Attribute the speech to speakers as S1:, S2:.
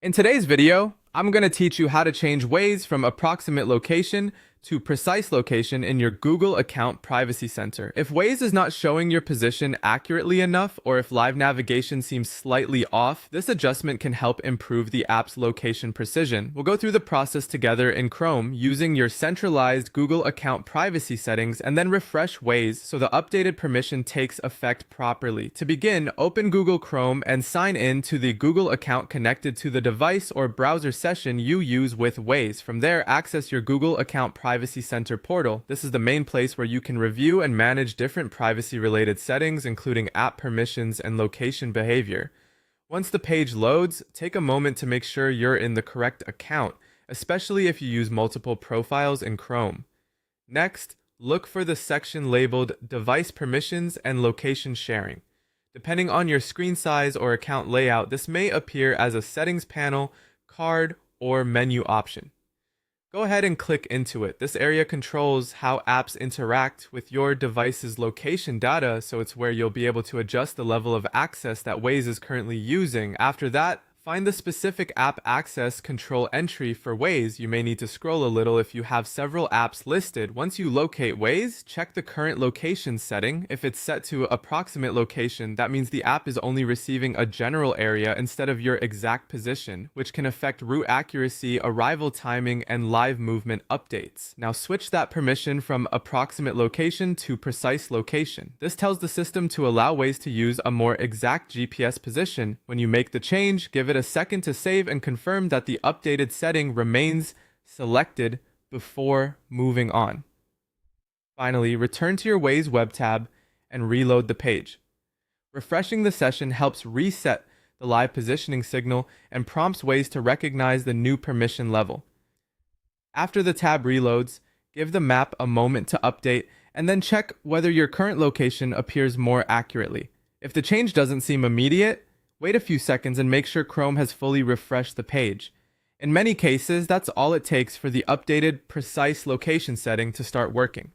S1: In today's video, I'm going to teach you how to change Waze from approximate location to precise location in your Google account privacy center. If Waze is not showing your position accurately enough, or if live navigation seems slightly off, this adjustment can help improve the app's location precision. We'll go through the process together in Chrome using your centralized Google account privacy settings and then refresh Waze so the updated permission takes effect properly. To begin, open Google Chrome and sign in to the Google account connected to the device or browser session you use with Waze. From there, access your Google account Privacy Center portal. This is the main place where you can review and manage different privacy-related settings, including app permissions and location behavior. Once the page loads, take a moment to make sure you're in the correct account, especially if you use multiple profiles in Chrome. Next, look for the section labeled Device Permissions and Location Sharing. Depending on your screen size or account layout, this may appear as a settings panel, card, or menu option. Go ahead and click into it. This area controls how apps interact with your device's location data, so it's where you'll be able to adjust the level of access that Waze is currently using. After that, find the specific app access control entry for Waze. You may need to scroll a little if you have several apps listed. Once you locate Waze, check the current location setting. If it's set to approximate location, that means the app is only receiving a general area instead of your exact position, which can affect route accuracy, arrival timing, and live movement updates. Now switch that permission from approximate location to precise location. This tells the system to allow Waze to use a more exact GPS position. When you make the change, give it a second to save and confirm that the updated setting remains selected before moving on. Finally, return to your Waze web tab and reload the page. Refreshing the session helps reset the live positioning signal and prompts Waze to recognize the new permission level. After the tab reloads, give the map a moment to update and then check whether your current location appears more accurately. If the change doesn't seem immediate, wait a few seconds and make sure Chrome has fully refreshed the page. In many cases, that's all it takes for the updated precise location setting to start working.